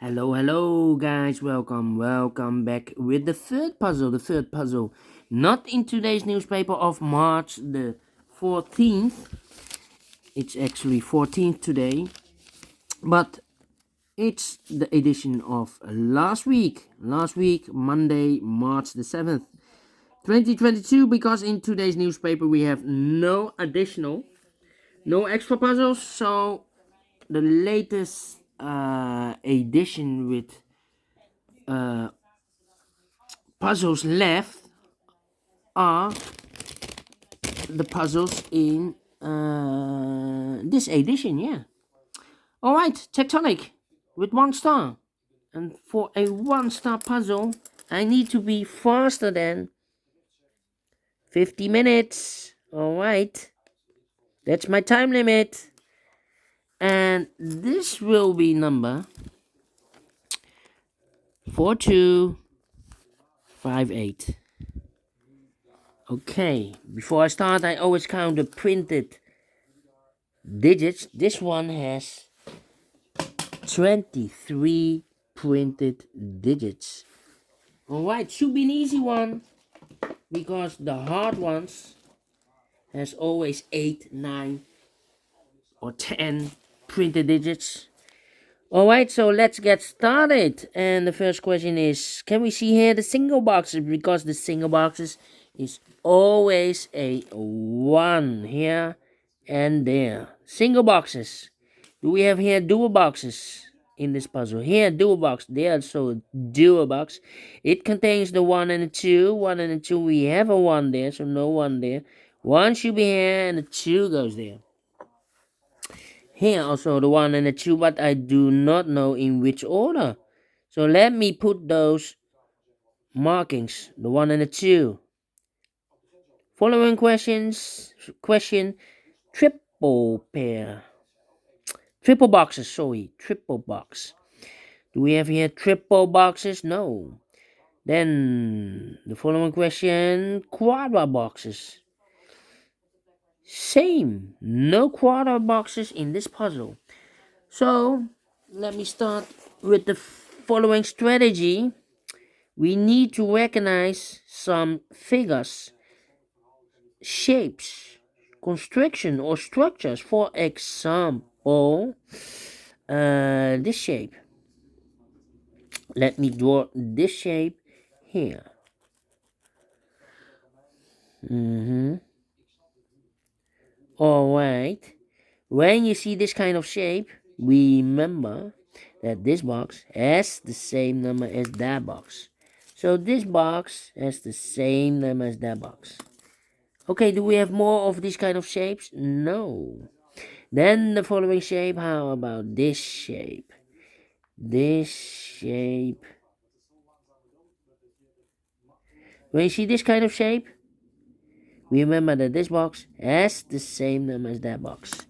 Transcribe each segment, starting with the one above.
Hello guys, welcome back with the third puzzle, not in today's newspaper of March the 14th, it's actually 14th today, but it's the edition of last week, Monday, March the 7th, 2022, because in today's newspaper we have no extra puzzles, so the latest edition with uh, puzzles left are the puzzles in this edition, yeah. Alright, Tectonic with 1 star. And for a 1 star puzzle, I need to be faster than 50 minutes. Alright, that's my time limit. And this will be number 4258. Okay, before I start, I always count the printed digits. This one has 23 printed digits. Alright, should be an easy one, because the hard ones has always 8, 9 or 10 printed digits. Alright, so let's get started. And the first question is, can we see here the single boxes? Because the single boxes is always a 1 here and there. Single boxes. Do we have here dual boxes in this puzzle? Here, dual box. There, so dual box. It contains the 1 and the 2. 1 and the 2, we have a 1 there, so no 1 there. 1 should be here, and the 2 goes there. Here also the 1 and the 2, but I do not know in which order. So let me put those markings, the 1 and the 2. Following questions. Question, triple pair. Triple boxes, sorry, triple box. Do we have here triple boxes? No. Then the following question, quadra boxes. Same, no quadra boxes in this puzzle. So let me start with the following strategy. We need to recognize some figures, shapes, construction or structures. For example, this shape. Let me draw this shape here. Alright. When you see this kind of shape, remember that this box has the same number as that box. So this box has the same number as that box. Okay, do we have more of these kind of shapes? No. Then the following shape, how about this shape? This shape. When you see this kind of shape, remember that this box has the same number as that box.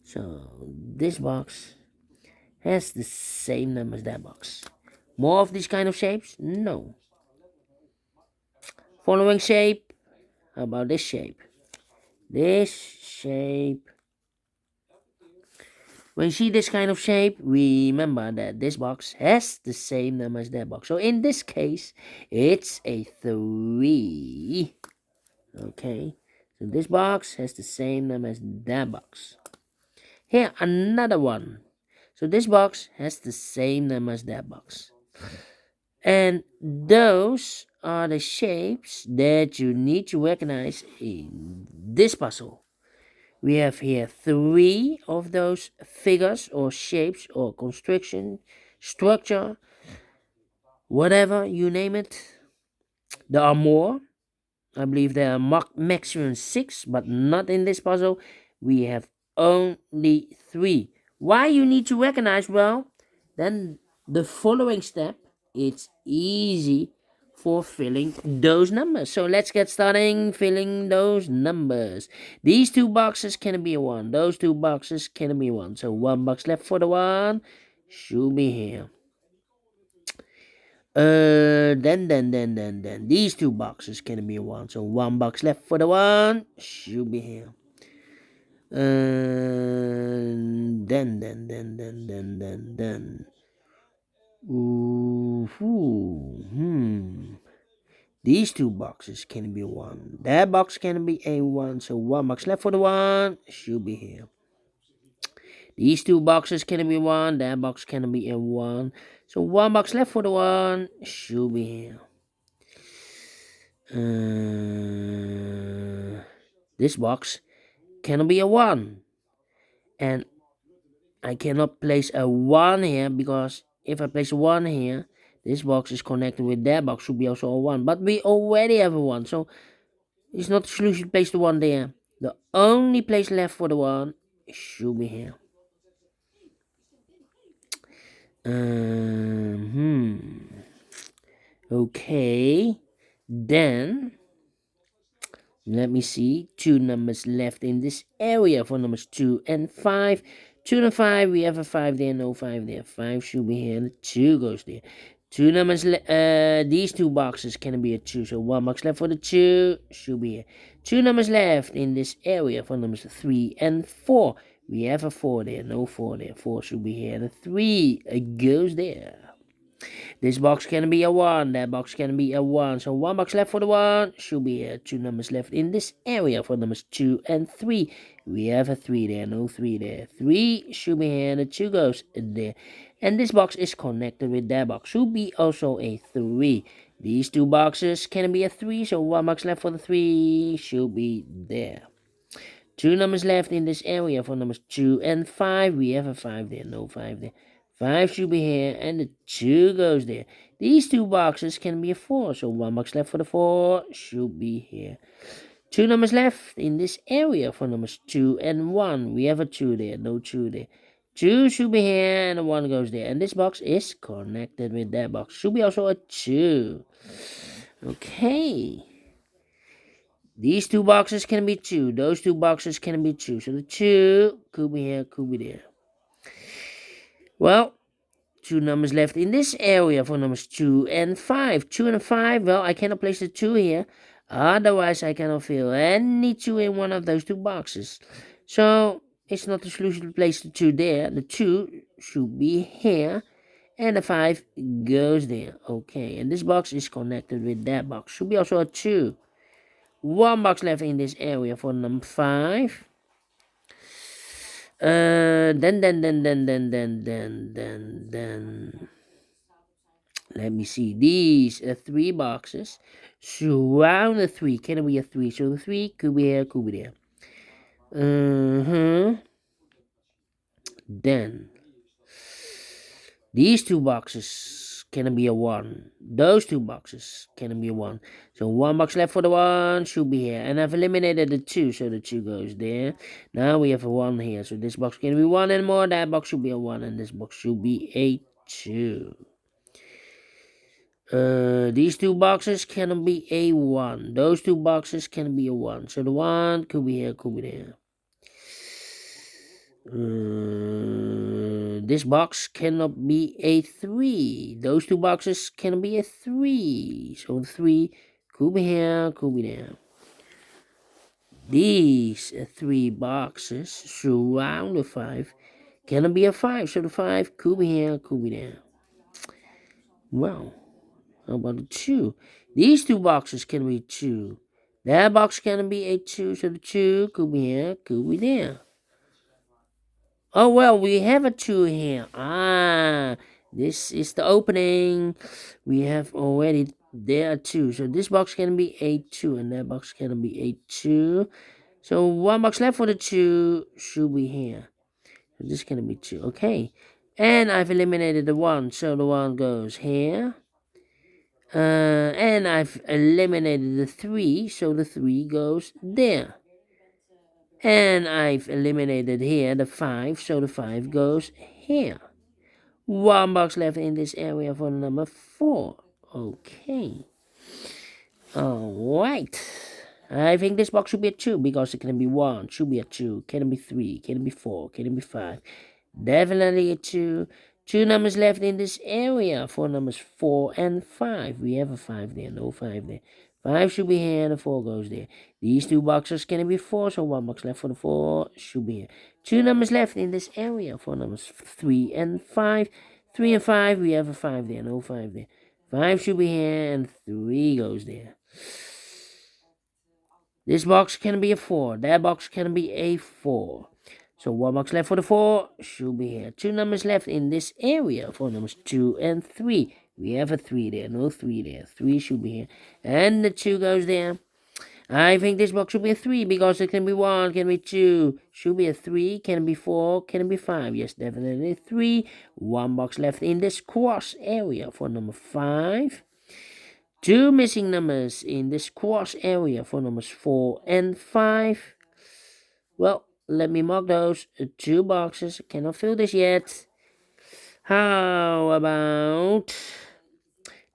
So this box has the same number as that box. More of these kind of shapes? No. Following shape, how about this shape? This shape. When you see this kind of shape, remember that this box has the same number as that box. So in this case, it's a 3. Okay, so this box has the same number as that box. Here, another one. So this box has the same number as that box. And those are the shapes that you need to recognize in this puzzle. We have here 3 of those figures or shapes or construction, structure, whatever you name it. There are more. I believe there are maximum 6, but not in this puzzle. We have only 3. Why you need to recognize? Well, then the following step, it's easy for filling those numbers. So let's get starting filling those numbers. These 2 boxes can be 1. Those 2 boxes can be 1. So 1 box left for the 1 should be here. Then these 2 boxes can be 1. So 1 box left for the 1 should be here. Then Ooh, These two boxes can be 1. That box can be a 1. So 1 box left for the 1. Should be here. These two boxes can be 1. That box can be a 1. So 1 box left for the 1. Should be here. This box cannot be a 1. And I cannot place a 1 here, because if I place a 1 here, this box is connected with that box, should be also a 1. But we already have a 1, so it's not the solution to place the 1 there. The only place left for the 1 should be here. Okay. Then let me see. 2 numbers left in this area for numbers 2 and 5. 2 and 5, we have a 5 there, no 5 there. 5 should be here, and 2 goes there. 2 numbers, these 2 boxes can be a 2, so 1 box left for the 2 should be here. 2 numbers left in this area for numbers 3 and 4. We have a 4 there, no 4 there. 4 should be here, and a 3 goes there. This box can be a 1, that box can be a 1. So 1 box left for the 1, should be here. 2 numbers left in this area for numbers 2 and 3. We have a 3 there, no 3 there. 3 should be here, and the 2 goes there. And this box is connected with that box, should be also a 3. These 2 boxes can be a 3, so 1 box left for the 3, should be there. 2 numbers left in this area for numbers 2 and 5. We have a 5 there, no 5 there. 5 should be here, and the 2 goes there. These 2 boxes can be a 4, so 1 box left for the 4 should be here. 2 numbers left in this area for numbers 2 and 1. We have a 2 there, no 2 there. 2 should be here, and the 1 goes there. And this box is connected with that box. Should be also a 2. Okay. These 2 boxes can be 2. Those 2 boxes can be 2. So the 2 could be here, could be there. Well, 2 numbers left in this area for numbers 2 and 5. 2 and 5, well, I cannot place the 2 here. Otherwise, I cannot fill any 2 in one of those 2 boxes. So, it's not the solution to place the 2 there. The 2 should be here. And the 5 goes there. Okay, and this box is connected with that box. Should be also a 2. 1 box left in this area for number 5. Then. Let me see. These 3 boxes surround the 3. Can it be a 3? So the 3 could be here, could be there. Then these 2 boxes can be a 1. Those 2 boxes can be a 1. So 1 box left for the 1 should be here. And I've eliminated the 2, so the 2 goes there. Now we have a 1 here. So this box can be 1 and more. That box should be a 1. And this box should be a 2. These 2 boxes can be a 1. Those 2 boxes can be a 1. So the 1 could be here, could be there. This box cannot be a 3. Those 2 boxes can be a 3. So the 3 could be here, could be there. These 3 boxes surround the 5 cannot be a 5. So the 5 could be here, could be there. Well, how about the 2? These 2 boxes can be 2. That box can be a 2. So the 2 could be here, could be there. Oh, well, we have a 2 here. This is the opening. We have already there are 2. So this box can be a 2, and that box can be a 2. So 1 box left for the 2 should be here. So this can be 2. Okay. And I've eliminated the 1. So the 1 goes here. And I've eliminated the 3. So the 3 goes there. And I've eliminated here the 5, so the 5 goes here. 1 box left in this area for number 4. Okay. Alright. I think this box should be a 2 because it can be 1, should be a 2, can it be 3, can it be 4, can it be 5. Definitely a 2. 2 numbers left in this area for numbers 4 and 5. We have a 5 there, no 5 there. 5 should be here, and the 4 goes there. These 2 boxes can be 4, so 1 box left for the 4 should be here. 2 numbers left in this area for numbers 3 and 5. 3 and 5, we have a 5 there, no 5 there. 5 should be here, and 3 goes there. This box can be a 4, that box can be a 4. So 1 box left for the 4, should be here. 2 numbers left in this area for numbers 2 and 3. We have a 3 there, no 3 there. 3 should be here, and the 2 goes there. I think this box should be a 3 because it can be 1, can be 2, should be a 3, can be 4, can be 5. Yes, definitely 3. 1 box left in this cross area for number 5. 2 missing numbers in this cross area for numbers 4 and 5. Well, let me mark those 2 boxes. Cannot fill this yet. How about...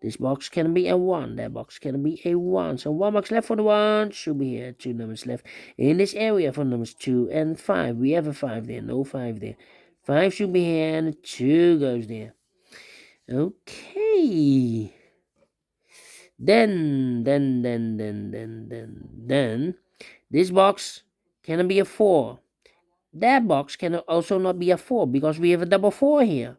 This box can be a 1. That box can be a 1. So 1 box left for the 1. Should be here. 2 numbers left in this area for numbers 2 and 5. We have a 5 there. No 5 there. 5 should be here, and 2 goes there. Okay. Then, this box can be a 4. That box can also not be a 4 because we have a double 4 here.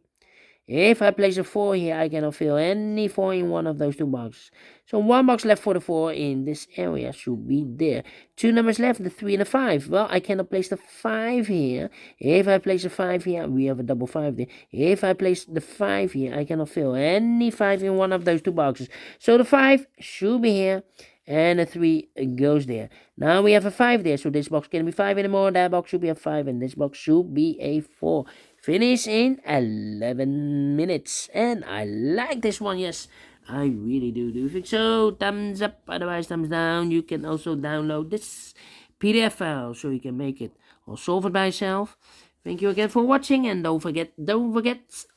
If I place a 4 here, I cannot fill any 4 in one of those 2 boxes. So 1 box left for the 4 in this area should be there. 2 numbers left, the 3 and the 5. Well, I cannot place the 5 here. If I place a 5 here, we have a double 5 there. If I place the 5 here, I cannot fill any 5 in one of those 2 boxes. So the 5 should be here, and a 3 goes there. Now we have a 5 there, so this box can be 5 anymore. That box should be a 5, and this box should be a 4. Finish in 11 minutes. And I like this one, yes. I really do. Do you think so? Thumbs up, otherwise thumbs down. You can also download this PDF file so you can make it or solve it by yourself. Thank you again for watching, and don't forget,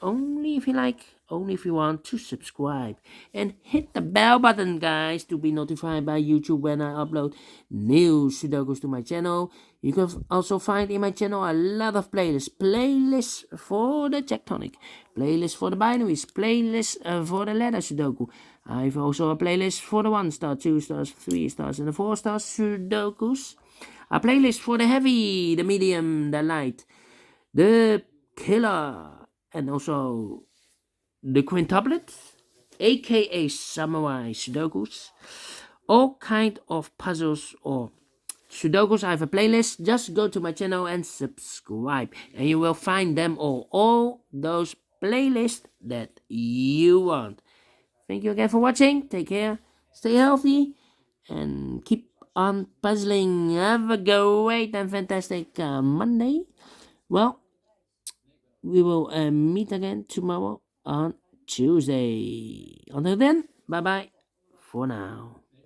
only if you like, only if you want, to subscribe and hit the bell button, guys, to be notified by YouTube when I upload new Sudokus to my channel. You can also find in my channel a lot of playlists for the Tectonic, playlists for the binaries, playlists for the letter Sudoku. I have also a playlist for the 1 star, 2 stars, 3 stars, and the 4 star Sudokus. A playlist for the heavy, the medium, the light, the killer, and also the quintuplets, a.k.a. samurai Sudokus, all kind of puzzles or Sudokus. I have a playlist. Just go to my channel and subscribe, and you will find them all those playlists that you want. Thank you again for watching. Take care, stay healthy, and keep on puzzling. Have a great and fantastic Monday. Well, we will meet again tomorrow on Tuesday. Until then, bye bye for now.